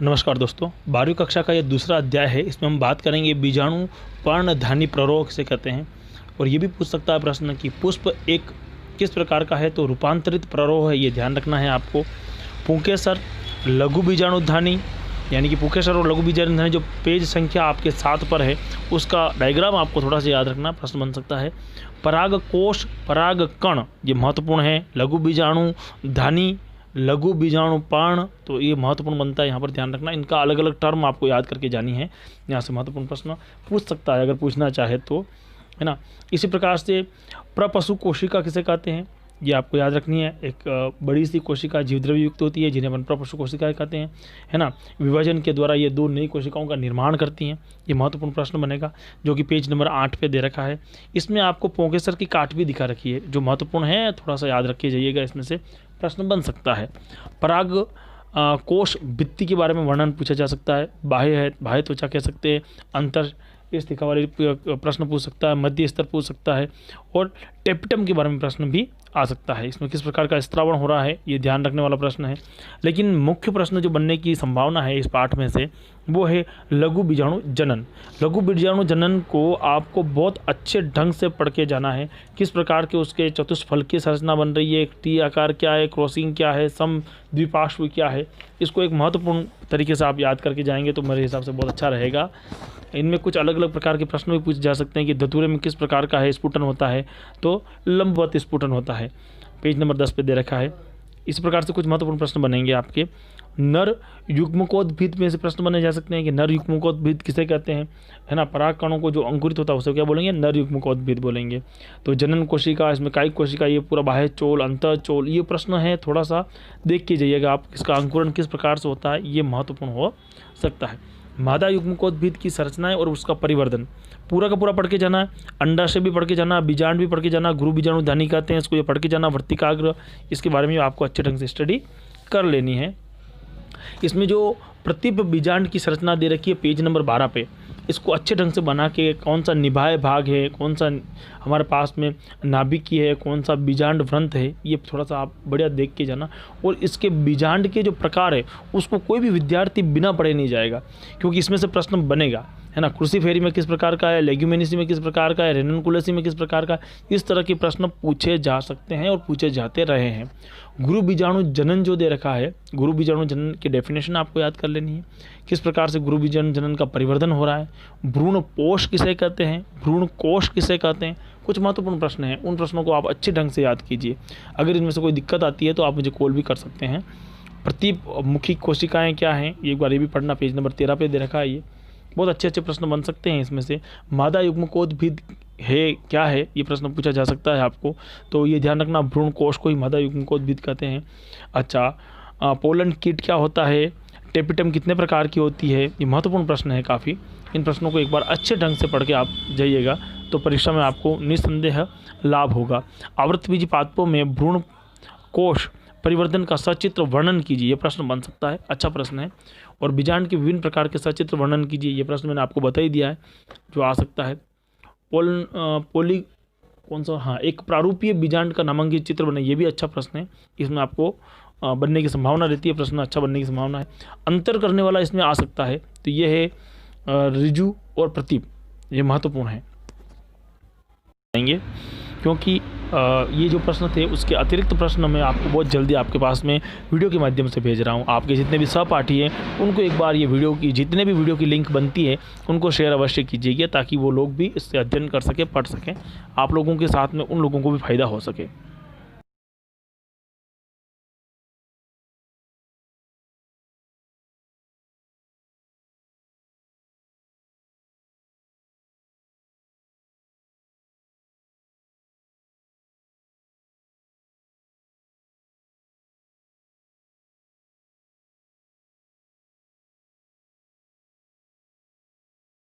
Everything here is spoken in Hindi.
नमस्कार दोस्तों, 12वीं कक्षा का यह दूसरा अध्याय है। इसमें हम बात करेंगे बीजाणु पर्णधानी प्ररोह किसे कहते हैं। और ये भी पूछ सकता है प्रश्न कि पुष्प एक किस प्रकार का है, तो रूपांतरित प्ररोह है, ये ध्यान रखना है आपको। पुंकेसर लघु बीजाणुधानी, यानी कि पुंकेसर और लघु बीजाणुधानी जो पेज संख्या आपके 7 पर है उसका डायग्राम आपको थोड़ा सा याद रखना, प्रश्न बन सकता है। परागकोश परागकण ये महत्वपूर्ण है। लघु बीजाणुधानी लघु बीजाणुपर्ण, तो ये महत्वपूर्ण बनता है, यहाँ पर ध्यान रखना। इनका अलग अलग टर्म आपको याद करके जानी है, यहाँ से महत्वपूर्ण प्रश्न पूछ सकता है अगर पूछना चाहे तो, है ना। इसी प्रकार से प्रपशु कोशिका किसे कहते हैं, ये आपको याद रखनी है। एक बड़ी सी कोशिका जीवद्रव्य युक्त होती है जिन्हें अपन प्रपशु कोशिकाएं कहते हैं, है ना। विभाजन के द्वारा ये 2 नई कोशिकाओं का निर्माण करती हैं, ये महत्वपूर्ण प्रश्न बनेगा, जो कि पेज नंबर 8 पे दे रखा है। इसमें आपको पुंकेसर की काट भी दिखा रखी है, जो महत्वपूर्ण है, थोड़ा सा याद रखिए जाइएगा, इसमें से प्रश्न बन सकता है। पराग कोश भित्ति के बारे में वर्णन पूछा जा सकता है। बाह्य है, बाह्य त्वचा कह सकते हैं। अंतर स्थिका वाले प्रश्न पूछ सकता है, मध्य स्तर पूछ सकता है, और टेपिटम के बारे में प्रश्न भी आ सकता है। इसमें किस प्रकार का स्त्रावण हो रहा है, ये ध्यान रखने वाला प्रश्न है। लेकिन मुख्य प्रश्न जो बनने की संभावना है इस पाठ में से, वो है लघु बीजाणु जनन। लघु बीजाणु जनन को आपको बहुत अच्छे ढंग से पढ़ के जाना है। किस प्रकार के उसके चतुष्फलकीय संरचना बन रही है, एक टी आकार क्या है, क्रॉसिंग क्या है, सम द्विपार्श्व क्या है, इसको एक महत्वपूर्ण तरीके से आप याद करके जाएंगे तो मेरे हिसाब से बहुत अच्छा रहेगा। इनमें कुछ अलग अलग प्रकार के प्रश्न भी पूछे जा सकते हैं कि धतूरे में किस प्रकार का है स्फुटन होता है, तो लंबवत स्फुटन होता है, पेज नंबर 10 पे दे रखा है। इस प्रकार से कुछ महत्वपूर्ण प्रश्न बनेंगे आपके। नर युग्मकोद्भिद में से प्रश्न बने जा सकते हैं कि नर युग्मकोद्भिद किसे कहते हैं, है ना। पराग कणों को जो अंकुरित होता है उसे क्या बोलेंगे, नर युग्मकोद्भिद बोलेंगे। तो जनन कोशिका, इसमें कायिक कोशिका, ये पूरा बाह्य चोल, अंतः चोल, ये प्रश्न है, थोड़ा सा देख के जाइएगा आप, इसका अंकुरण किस प्रकार से होता है, ये महत्वपूर्ण हो सकता है। मादा युग्मकोद्भिद की संरचनाएं और उसका परिवर्धन पूरा का पूरा पढ़ के जाना है। अंडाशय भी पढ़ के जाना, बीजांड भी पढ़ के जाना, गुरु बीजाणुधानी कहते हैं इसको, ये पढ़ के जाना। वर्तिकाग्र, इसके बारे में आपको अच्छे ढंग से स्टडी कर लेनी है। इसमें जो प्रतिप बीजांड की संरचना दे रखी है पेज नंबर 12 पे, इसको अच्छे ढंग से बना के कौन सा निभाए भाग है, कौन सा हमारे पास में नाभिकी है, कौन सा बीजांड व्रंत है, ये थोड़ा सा आप बढ़िया देख के जाना। और इसके बीजांड के जो प्रकार है उसको कोई भी विद्यार्थी बिना पढ़े नहीं जाएगा, क्योंकि इसमें से प्रश्न बनेगा, है ना। क्रूसीफेरी में किस प्रकार का है, लेग्यूमिनेसी में किस प्रकार का है, रेननकुलेसी में किस प्रकार का है, इस तरह के प्रश्न पूछे जा सकते हैं और पूछे जाते रहे हैं। गुरु बीजाणु जनन जो दे रखा है, गुरु बीजाणु जनन की डेफिनेशन आपको याद कर लेनी है। किस प्रकार से गुरु बीजाणु जनन का परिवर्धन हो रहा है, भ्रूण पोष किसे कहते हैं, भ्रूण कोश किसे कहते हैं, कुछ महत्वपूर्ण प्रश्न हैं। उन प्रश्नों को आप अच्छे ढंग से याद कीजिए। अगर इनमें से कोई दिक्कत आती है तो आप मुझे कॉल भी कर सकते हैं। प्रतिमुखी कोशिकाएँ क्या हैं, एक बार ये भी पढ़ना, पेज नंबर 13 पे दे रखा है। ये बहुत अच्छे अच्छे प्रश्न बन सकते हैं इसमें से। मादा युग्मकोद्भिद है क्या है, ये प्रश्न पूछा जा सकता है आपको, तो ये ध्यान रखना, भ्रूण कोश को ही मादा युग्मकोद्भिद कहते हैं। अच्छा, पोलन कीट क्या होता है, टेपिटम कितने प्रकार की होती है, ये महत्वपूर्ण प्रश्न है काफ़ी। इन प्रश्नों को एक बार अच्छे ढंग से पढ़ के आप जाइएगा तो परीक्षा में आपको निस्संदेह लाभ होगा। आवृतबीजी पादपों में भ्रूण कोश परिवर्तन का सचित्र वर्णन कीजिए, ये प्रश्न बन सकता है, अच्छा प्रश्न है। और बीजांड के विभिन्न प्रकार के सचित्र वर्णन कीजिए, ये प्रश्न मैंने आपको बता ही दिया है, जो आ सकता है। पोली कौन सा, हाँ, एक प्रारूपीय बीजांड का नामांकित चित्र बने, ये भी अच्छा प्रश्न है, इसमें आपको बनने की संभावना रहती है, प्रश्न अच्छा बनने की संभावना है। अंतर करने वाला इसमें आ सकता है, तो ये है ऋजु और प्रतीप, ये महत्वपूर्ण है क्योंकि ये जो प्रश्न थे उसके अतिरिक्त प्रश्न मैं आपको बहुत जल्दी आपके पास में वीडियो के माध्यम से भेज रहा हूँ। आपके जितने भी सहपाठी हैं उनको एक बार ये वीडियो की, जितने भी वीडियो की लिंक बनती है उनको शेयर अवश्य कीजिएगा, ताकि वो लोग भी इससे अध्ययन कर सके, पढ़ सकें, आप लोगों के साथ में उन लोगों को भी फ़ायदा हो सके।